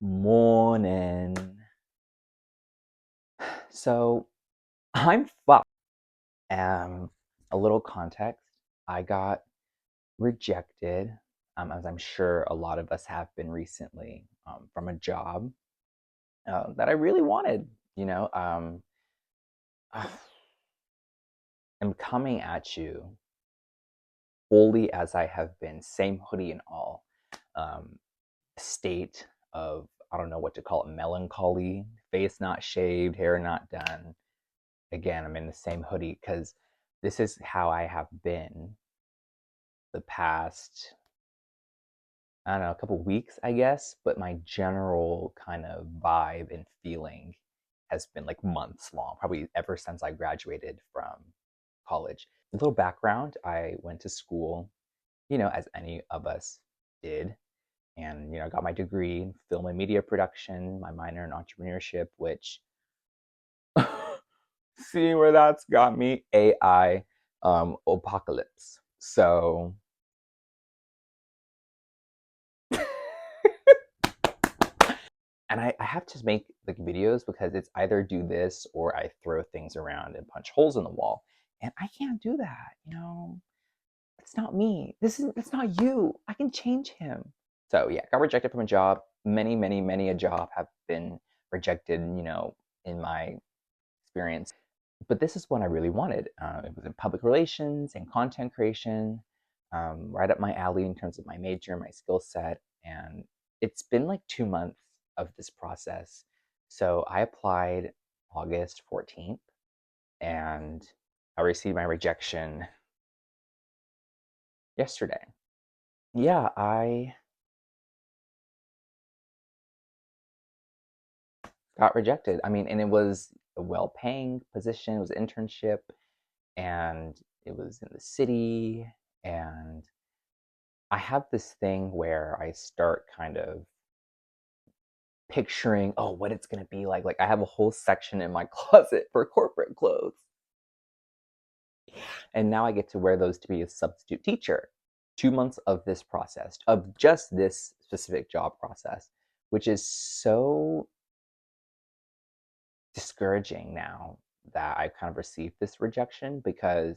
Morning. So I'm fucked. A little context. I got rejected, as I'm sure a lot of us have been recently, from a job that I really wanted. You know, I'm coming at you fully as I have been, same hoodie and all. Um, State of, I don't know what to call it, melancholy, face not shaved, hair not done. Again, I'm in the same hoodie because this is how I have been the past, I don't know, a couple weeks, I guess, but my general kind of vibe and feeling has been like months long, probably ever since I graduated from college. A little background, I went to school, as any of us did, and, I got my degree in film and media production, my minor in entrepreneurship, which see where that's got me, AI apocalypse. So and I have to make like videos because it's either do this or I throw things around and punch holes in the wall. And I can't do that. It's not me. It's not you. I can change him. So yeah, got rejected from a job. Many, many, many a job have been rejected, in my experience. But this is one I really wanted. It was in public relations and content creation, right up my alley in terms of my major, my skill set. And it's been like 2 months of this process. So I applied August 14th and I received my rejection yesterday. Yeah, I got rejected. I mean, and it was a well paying position, it was an internship, and it was in the city. And I have this thing where I start kind of picturing, oh, what it's going to be like. Like, I have a whole section in my closet for corporate clothes. And now I get to wear those to be a substitute teacher. 2 months of this process, of just this specific job process, which is so discouraging now that I've kind of received this rejection because,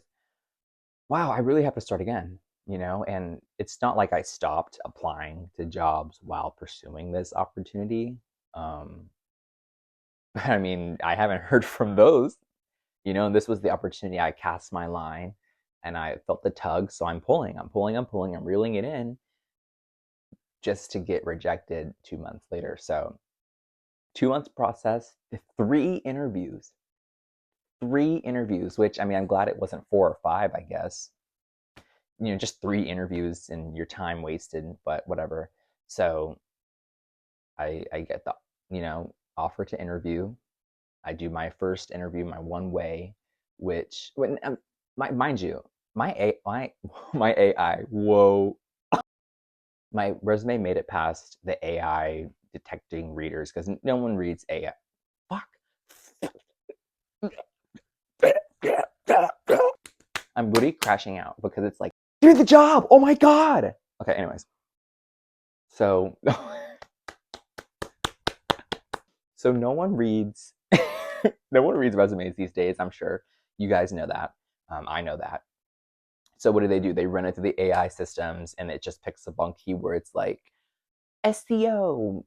wow, I really have to start again. And it's not like I stopped applying to jobs while pursuing this opportunity. Um, I mean, I haven't heard from those, and this was the opportunity. I cast my line and I felt the tug. So I'm reeling it in just to get rejected 2 months later. So 2 months process, three interviews, which I mean, I'm glad it wasn't 4 or 5, I guess. Just 3 interviews and your time wasted, but whatever. So I get the offer to interview. I do my first interview my one way, which mind you, my AI, whoa, my resume made it past the AI detecting readers because no one reads AI. Fuck. I'm literally crashing out because it's like, give me the job. Oh my god. Okay, anyways. So so no one reads no one reads resumes these days, I'm sure. You guys know that. I know that. So what do? They run it through the AI systems and it just picks up on keywords like SEO,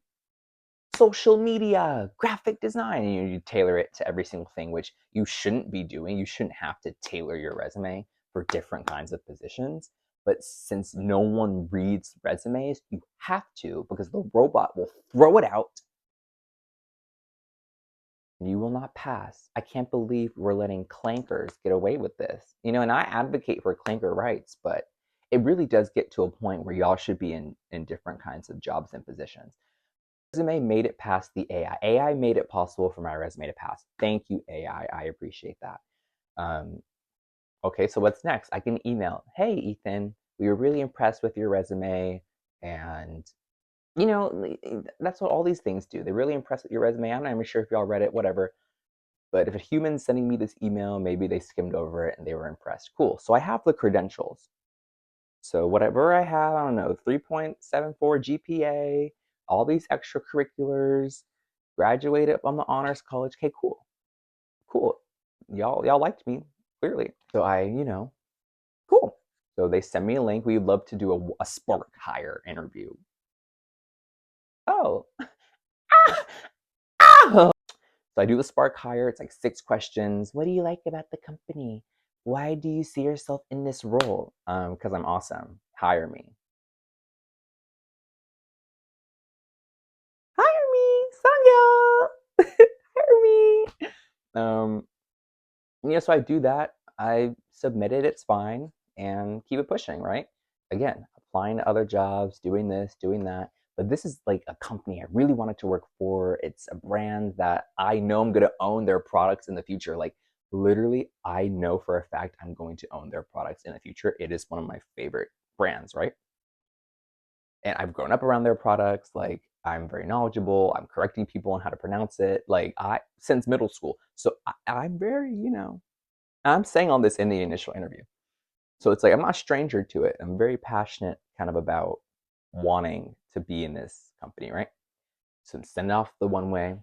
social media, graphic design, and you tailor it to every single thing, which you shouldn't be doing. You shouldn't have to tailor your resume for different kinds of positions. But since no one reads resumes, you have to because the robot will throw it out and you will not pass. I can't believe we're letting clankers get away with this. And I advocate for clanker rights, but it really does get to a point where y'all should be in different kinds of jobs and positions. Resume made it past the AI. AI made it possible for my resume to pass. Thank you, AI. I appreciate that. Um, okay, so what's next? I can email, hey, Ethan, we were really impressed with your resume. And, that's what all these things do. They're really impressed with your resume. I'm not even sure if y'all read it, whatever. But if a human's sending me this email, maybe they skimmed over it and they were impressed. Cool. So I have the credentials. So whatever I have, I don't know, 3.74 GPA, all these extracurriculars, graduated from the honors college. Okay, cool, cool. Y'all liked me clearly. So cool. So they send me a link. We'd love to do a Spark hire interview. Oh, so I do the Spark hire. It's like 6 questions. What do you like about the company? Why do you see yourself in this role? Because I'm awesome. Hire me. Hire me, Sangya. Hire me. So I do that. I submit it. It's fine, and keep it pushing. Right. Again, applying to other jobs, doing this, doing that. But this is like a company I really wanted to work for. It's a brand that I know I'm going to own their products in the future. Like literally, I know for a fact I'm going to own their products in the future. It is one of my favorite brands, right? And I've grown up around their products. Like I'm very knowledgeable. I'm correcting people on how to pronounce it. Like I since middle school. So I'm very, I'm saying all this in the initial interview. So it's like I'm not a stranger to it. I'm very passionate kind of about wanting to be in this company, right? So send off the one way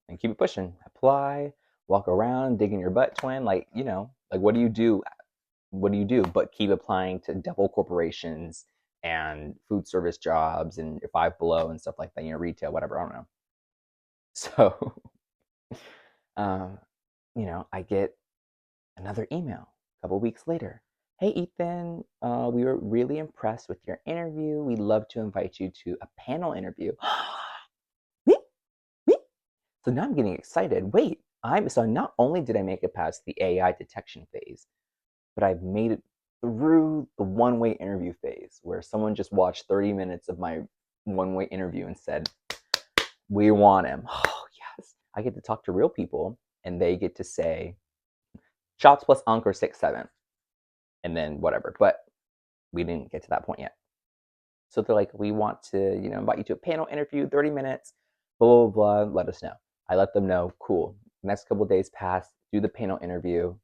and keep it pushing. Apply, walk around, dig in your butt, twin. Like, like what do you do? What do you do? But keep applying to devil corporations and food service jobs and Five Below and stuff like that, retail, whatever. I don't know. So, um, I get another email a couple weeks later. Hey, Ethan, we were really impressed with your interview. We'd love to invite you to a panel interview. Me? Me? So now I'm getting excited. Wait, so not only did I make it past the AI detection phase, but I've made it through the one-way interview phase where someone just watched 30 minutes of my one-way interview and said, we want him. Oh, yes. I get to talk to real people and they get to say, shots plus Anchor 6-7, and then whatever. But we didn't get to that point yet. So they're like, we want to, invite you to a panel interview, 30 minutes, blah, blah, blah. Let us know. I let them know. Cool. Next couple of days pass, do the panel interview.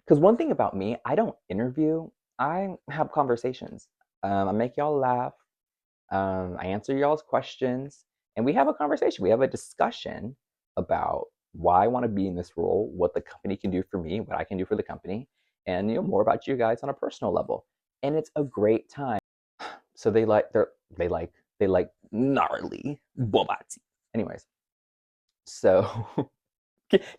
Because one thing about me, I don't interview, I have conversations. I make y'all laugh. I answer y'all's questions, and we have a conversation. We have a discussion about why I want to be in this role, what the company can do for me, what I can do for the company, and more about you guys on a personal level. And it's a great time. So they like gnarly bobati. Anyways, so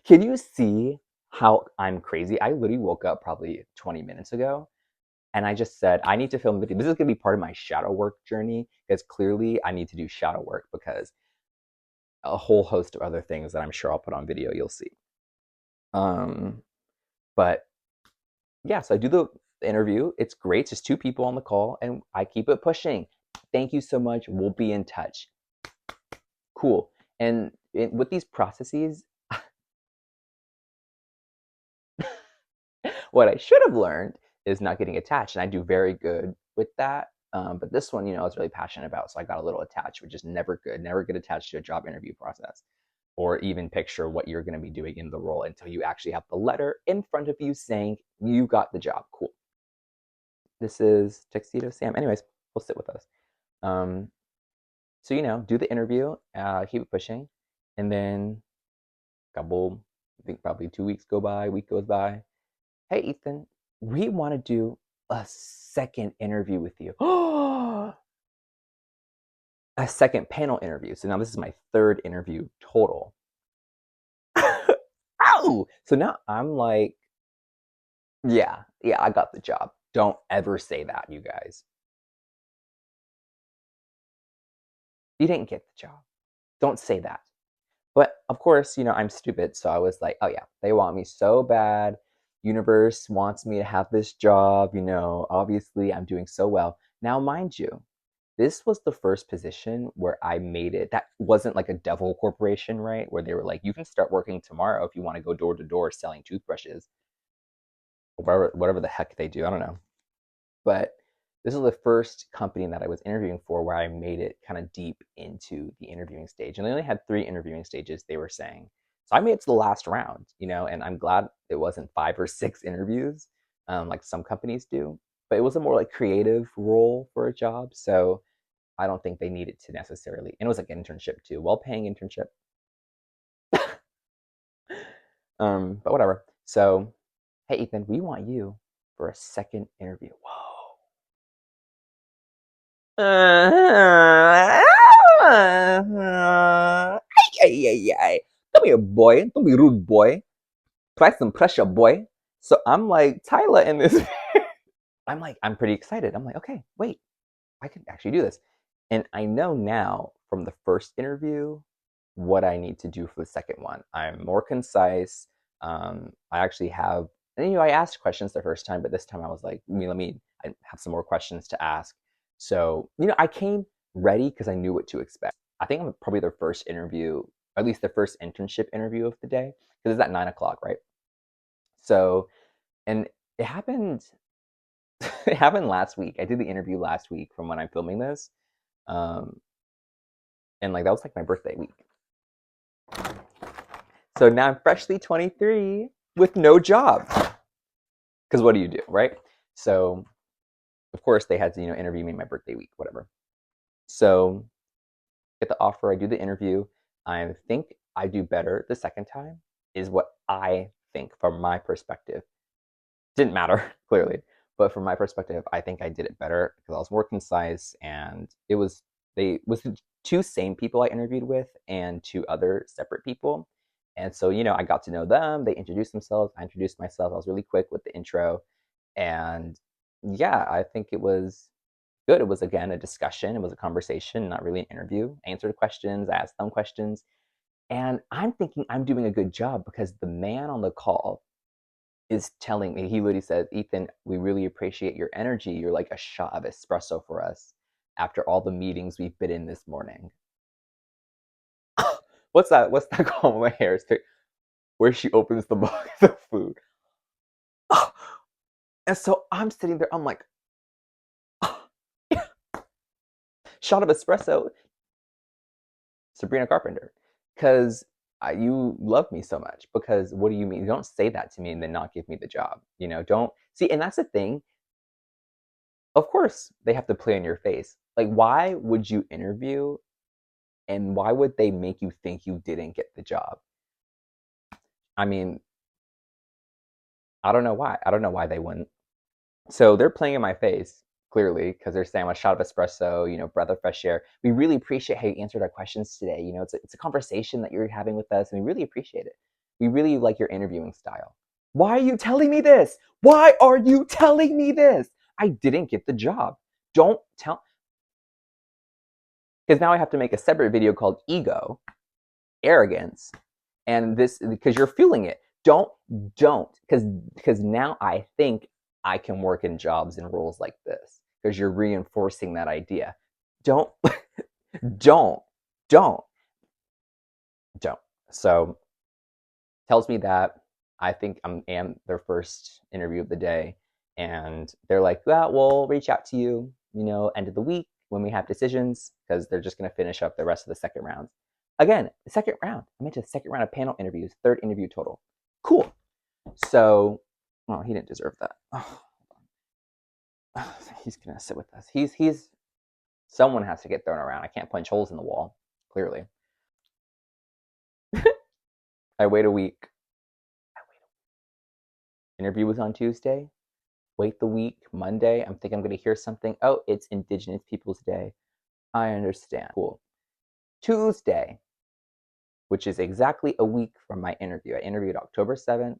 can you see how I'm crazy? I literally woke up probably 20 minutes ago and I just said, I need to film a video. This is going to be part of my shadow work journey because clearly I need to do shadow work because a whole host of other things that I'm sure I'll put on video, you'll see. But yeah, so I do the interview. It's great. It's just 2 people on the call and I keep it pushing. Thank you so much. We'll be in touch. Cool. And with these processes, what I should have learned is not getting attached. And I do very good with that. But this one, I was really passionate about. So I got a little attached, which is never good. Never get attached to a job interview process or even picture what you're going to be doing in the role until you actually have the letter in front of you saying you got the job. Cool. This is Tuxedo Sam. Anyways, we'll sit with us. So, do the interview, keep it pushing. And then I think probably 2 weeks go by, week goes by. Hey, Ethan, we want to do a second interview with you. A second panel interview. So now this is my 3rd interview total. Ow! So now I'm like, yeah, I got the job. Don't ever say that, you guys. You didn't get the job. Don't say that. But of course, I'm stupid. So I was like, oh yeah, they want me so bad. Universe wants me to have this job. Obviously I'm doing so well. Now, mind you, this was the first position where I made it. That wasn't like a devil corporation, right? Where they were like, you can start working tomorrow if you want to go door to door selling toothbrushes, whatever the heck they do. I don't know. But this is the first company that I was interviewing for where I made it kind of deep into the interviewing stage. And they only had 3 interviewing stages, they were saying. So I made it to the last round, and I'm glad it wasn't 5 or 6 interviews like some companies do. But it was a more like creative role for a job. So I don't think they needed to necessarily. And it was like an internship too, well-paying internship. But whatever. So, hey Ethan, we want you for a second interview. Whoa. Come here, boy. Don't be rude, boy. Apply some pressure, boy. So I'm like, Tyler in this. I'm pretty excited. I'm like, okay, wait, I can actually do this. And I know now from the first interview what I need to do for the second one. I'm more concise. I actually have, and I asked questions the first time, but this time I was like, I have some more questions to ask. So, I came ready because I knew what to expect. I think I'm probably their first interview, at least the first internship interview of the day, because it's at 9 o'clock, right? So, and it happened it happened last week. I did the interview last week from when I'm filming this. Um, and like that was like my birthday week. So now I'm freshly 23 with no job. Because what do you do, right? So of course they had to, interview me my birthday week, whatever. So get the offer, I do the interview. I think I do better the second time, is what I think from my perspective. Didn't matter, clearly. But from my perspective, I think I did it better because I was more concise, and it was the two same people I interviewed with and two other separate people. And so, I got to know them. They introduced themselves. I introduced myself. I was really quick with the intro. And yeah, I think it was good. It was, again, a discussion. It was a conversation, not really an interview. I answered questions. I asked them questions. And I'm thinking I'm doing a good job because the man on the call is telling me, he literally says, Ethan, we really appreciate your energy. You're like a shot of espresso for us after all the meetings we've been in this morning. What's that? What's that called? My hair is where she opens the box of food. And so I'm sitting there, I'm like, shot of espresso, Sabrina Carpenter. Because you love me so much. Because what do you mean? You don't say that to me and then not give me the job. Don't see. And that's the thing. Of course, they have to play in your face. Like, why would you interview and why would they make you think you didn't get the job? I mean, I don't know why. I don't know why they wouldn't. So they're playing in my face, clearly, because they're saying, a shot of espresso, breath of fresh air. We really appreciate how you answered our questions today. It's a conversation that you're having with us, and we really appreciate it. We really like your interviewing style. Why are you telling me this? Why are you telling me this? I didn't get the job. Don't tell. Because now I have to make a separate video called Ego, Arrogance, and this, because you're feeling it. Don't, because now I think I can work in jobs and roles like this because you're reinforcing that idea. Don't, don't, don't, don't. So tells me that I think am their first interview of the day, and they're like, yeah, we'll reach out to you, end of the week when we have decisions, because they're just going to finish up the rest of the second round. Again, the second round. I'm into the second round of panel interviews, third interview total. Cool. So, well, he didn't deserve that. Oh, he's gonna sit with us. He's someone has to get thrown around. I can't punch holes in the wall. Clearly, I wait a week. Interview was on Tuesday. Wait the week. Monday, I'm thinking I'm gonna hear something. Oh, it's Indigenous Peoples Day. I understand. Cool. Tuesday, which is exactly a week from my interview. I interviewed October 7th,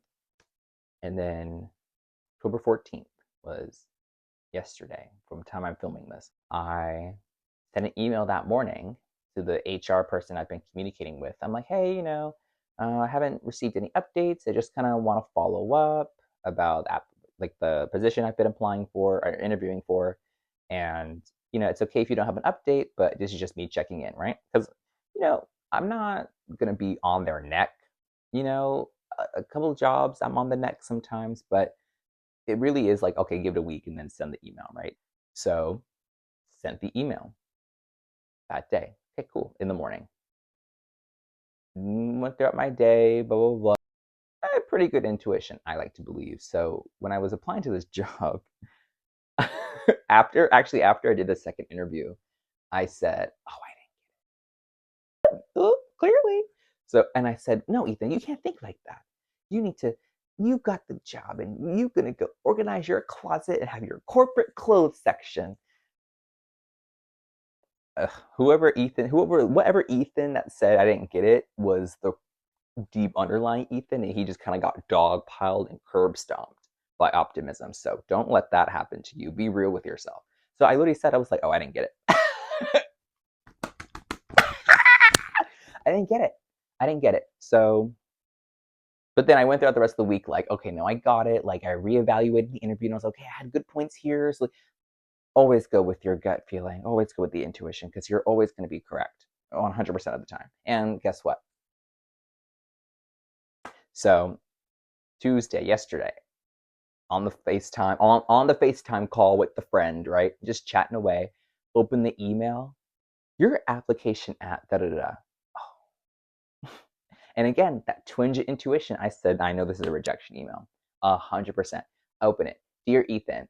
and then October 14th was yesterday from the time I'm filming this. I sent an email that morning to the HR person I've been communicating with. I'm like, hey, I haven't received any updates. I just kind of want to follow up about like the position I've been applying for or interviewing for. And, it's okay if you don't have an update, but this is just me checking in, right? Because, I'm not going to be on their neck. A couple of jobs, I'm on the neck sometimes, but it really is like, okay, give it a week and then send the email, right? So sent the email that day. Okay, cool. In the morning. Went throughout my day, blah, blah, blah. I had pretty good intuition, I like to believe. So when I was applying to this job, after I did the second interview, I said, oh, I didn't. Oh, clearly. So, and I said, no, Ethan, you can't think like that. You got the job and you're going to go organize your closet and have your corporate clothes section. Whatever Ethan that said I didn't get it was the deep underlying Ethan, and he just kind of got dogpiled and curb stomped by optimism. So don't let that happen to you. Be real with yourself. So I literally said, I was like, oh, I didn't get it. I didn't get it. I didn't get it. So, but then I went throughout the rest of the week, like, okay, no, I got it. Like, I reevaluated the interview and I was like, okay, I had good points here. So, like, always go with your gut feeling. Always go with the intuition because you're always going to be correct 100% of the time. And guess what? So, Tuesday, yesterday, on the FaceTime call with the friend, right? Just chatting away. Open the email. Your application at da da da. Oh. And again, that twinge of intuition. I said, I know this is a rejection email. 100%. Open it. Dear Ethan.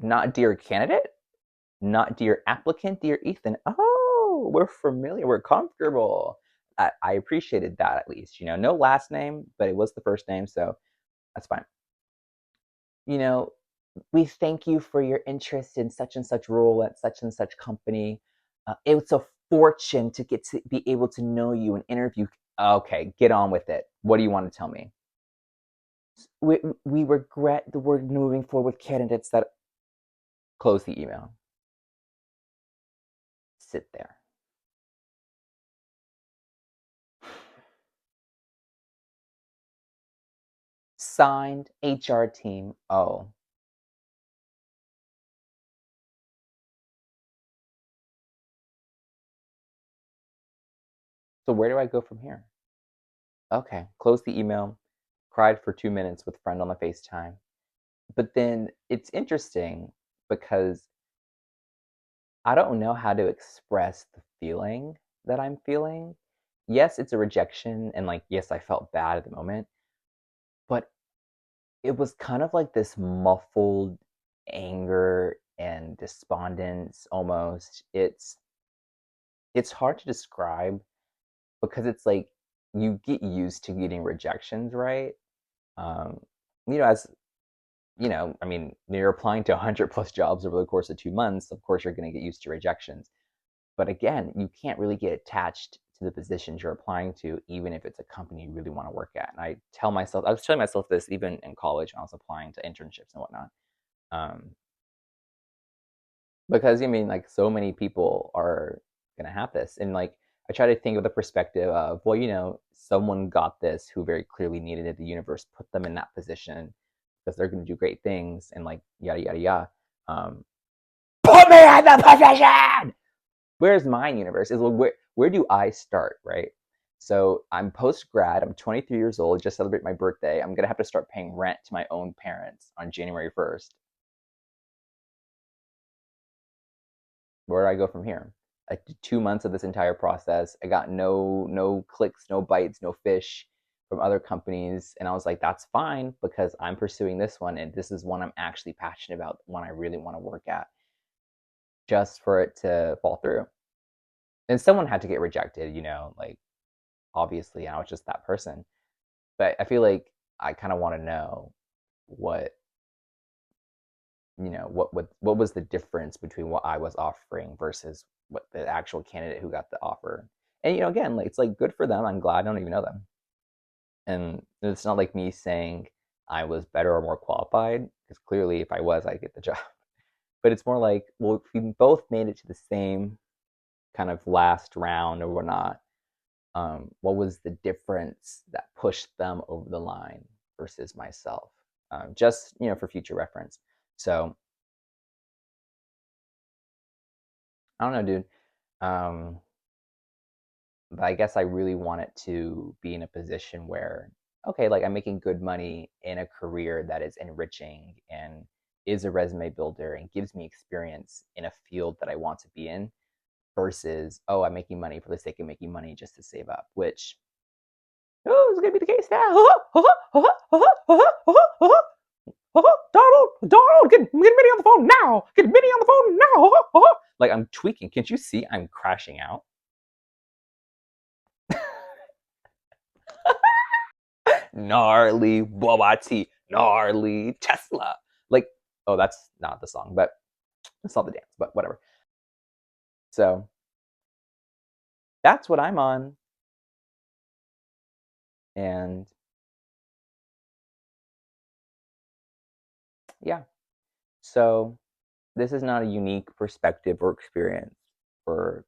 Not dear candidate. Not dear applicant. Dear Ethan. Oh, we're familiar. We're comfortable. I appreciated that at least. No last name, but it was the first name, so that's fine. We thank you for your interest in such and such role at such and such company. It's a fortune to get to be able to know you and interview. Okay, get on with it. What do you want to tell me? We regret that we're moving forward with candidates that close the email. Sit there. Signed HR team. Oh. So where do I go from here? Okay, close the email. Cried for 2 minutes with friend on the FaceTime. But then it's interesting because I don't know how to express the feeling that I'm feeling. Yes, it's a rejection, and like, yes, I felt bad at the moment, but it was kind of like this muffled anger and despondence almost. It's hard to describe because it's like you get used to getting rejections, right? Um, as I mean, you're applying to 100 plus jobs over the course of 2 months. Of course, you're going to get used to rejections. But again, you can't really get attached to the positions you're applying to, even if it's a company you really want to work at. And I was telling myself this even in college when I was applying to internships and whatnot. Because I mean, like, so many people are going to have this. And like, I try to think of the perspective of, well, someone got this who very clearly needed it. The universe put them in that position because they're going to do great things and like, yada, yada, yada. Put me in the position! Where's my universe? Is where do I start, right? So I'm post grad. I'm 23 years old. Just celebrate my birthday. I'm gonna have to start paying rent to my own parents on January 1st. Where do I go from here? I did 2 months of this entire process. I got no clicks, no bites, no fish from other companies, and I was like, that's fine because I'm pursuing this one, and this is one I'm actually passionate about, one I really want to work at. Just for it to fall through, and someone had to get rejected, like, obviously I was just that person. But I feel like I kind of want to know what what was the difference between what I was offering versus what the actual candidate who got the offer. And again, like, it's like good for them. I'm glad I don't even know them. And it's not like me saying I was better or more qualified, because clearly if I was, I'd get the job. But it's more like, well, if we both made it to the same kind of last round or whatnot, what was the difference that pushed them over the line versus myself? Just for future reference. So I don't know, dude. But I guess I really wanted to be in a position where, okay, like, I'm making good money in a career that is enriching and is a resume builder and gives me experience in a field that I want to be in, versus, oh, I'm making money for the sake of making money just to save up, which, oh, it's going to be the case now. Donald, get Minnie on the phone now. Get Minnie on the phone now. Like I'm tweaking. Can't you see I'm crashing out? Gnarly Bobati, gnarly Tesla. Like, oh, that's not the song, but it's not the dance, but whatever. So that's what I'm on. And yeah, so this is not a unique perspective or experience for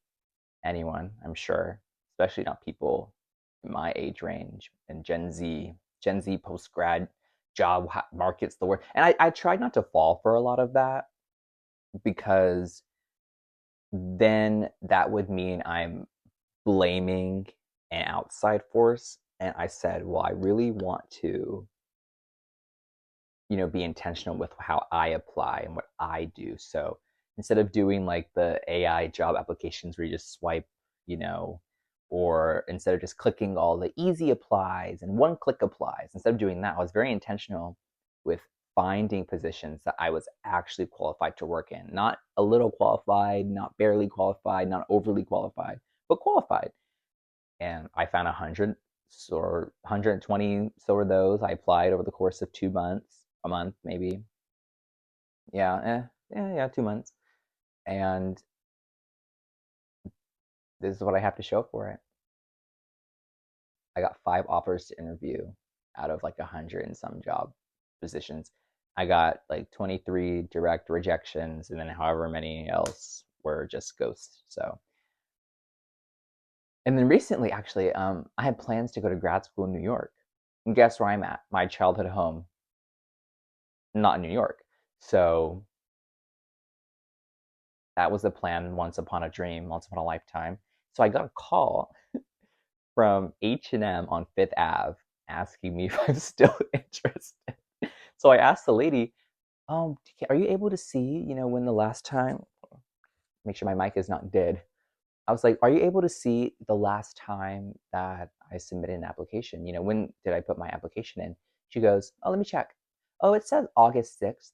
anyone, I'm sure, especially not people in my age range and Gen Z post grad job market's the word. And I tried not to fall for a lot of that because then that would mean I'm blaming an outside force. And I said, well, I really want to, be intentional with how I apply and what I do. So instead of doing like the AI job applications where you just swipe, you know, or instead of just clicking all the easy applies and one click applies, instead of doing that, I was very intentional with finding positions that I was actually qualified to work in. Not a little qualified, not barely qualified, not overly qualified, but qualified. And I found 100 or 120 so are those. I applied over the course of 2 months, a month maybe. Yeah, yeah, 2 months. And this is what I have to show for it. I got 5 offers to interview out of like 100 and some job positions. I got like 23 direct rejections, and then however many else were just ghosts. So, and then recently, actually, I had plans to go to grad school in New York. And guess where I'm at? My childhood home, not in New York. So that was the plan once upon a dream, once upon a lifetime. So I got a call from H&M on Fifth Ave asking me if I'm still interested. So I asked the lady, are you able to see, when the last time, make sure my mic is not dead. I was like, are you able to see the last time that I submitted an application? When did I put my application in? She goes, oh, let me check. Oh, it says August 6th.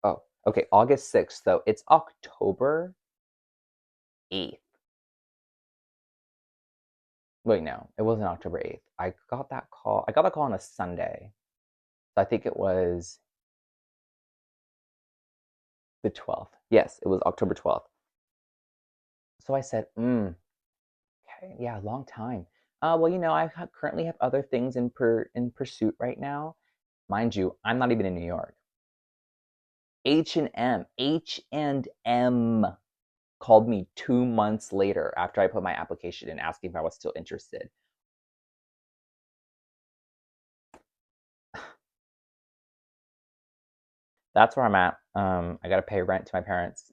Oh, okay, August 6th, though. It's October 8th. Wait, no, it wasn't October 8th. I got that call. I got that call on a Sunday. So I think it was the 12th. Yes, it was October 12th. So I said, okay, yeah, long time. Well, I currently have other things in pursuit right now. Mind you, I'm not even in New York. H&M called me 2 months later after I put my application in, asking if I was still interested. That's where I'm at. I got to pay rent to my parents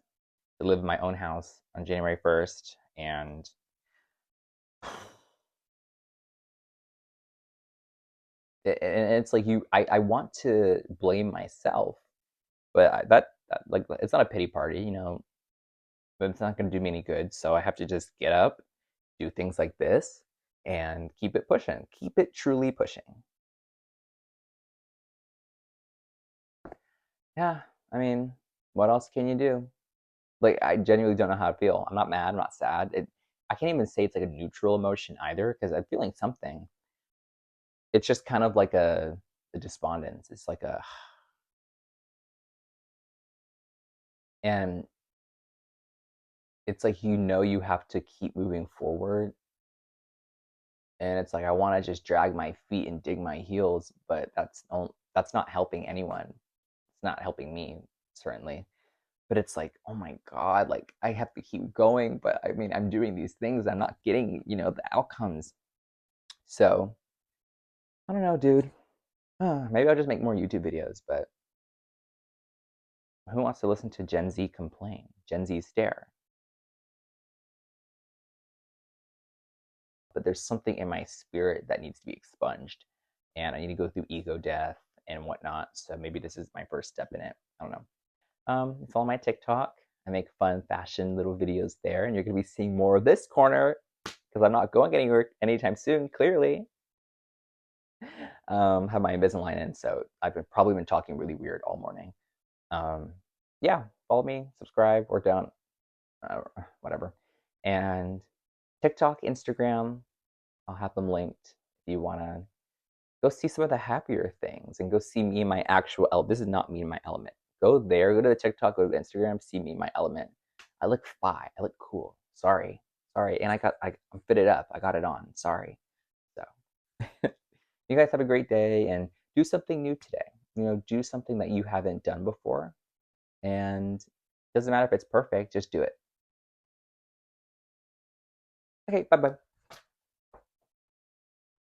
to live in my own house on January 1st, and it's like I want to blame myself, but that like it's not a pity party, but it's not going to do me any good. So I have to just get up, do things like this, and keep it pushing, keep it truly pushing. Yeah, I mean, what else can you do? Like, I genuinely don't know how to feel. I'm not mad. I'm not sad. I can't even say it's like a neutral emotion either because I'm feeling something. It's just kind of like a despondence. It's like a, and it's like you have to keep moving forward, and it's like I want to just drag my feet and dig my heels, but that's not helping anyone. It's not helping me certainly. But it's like, oh my god, like I have to keep going, but I mean I'm doing these things, I'm not getting the outcomes. So I don't know, dude. Maybe I'll just make more YouTube videos, but who wants to listen to Gen Z complain, Gen Z stare? But there's something in my spirit that needs to be expunged, and I need to go through ego death and whatnot. So maybe this is my first step in it. I don't know. Follow my TikTok. I make fun fashion little videos there, and you're gonna be seeing more of this corner because I'm not going anywhere anytime soon. Clearly, have my Invisalign in, so I've probably been talking really weird all morning. Um, yeah, follow me, subscribe, or don't, uh, whatever. And TikTok, Instagram, I'll have them linked if you want to go see some of the happier things and go see me in my actual element. This is not me in my element. Go there, go to the TikTok, go to Instagram, see me in my element. I look fine. I look cool. Sorry. Sorry. And I'm fitted up. I got it on. Sorry. So you guys have a great day and do something new today. Do something that you haven't done before. And it doesn't matter if it's perfect, just do it. Okay, bye bye.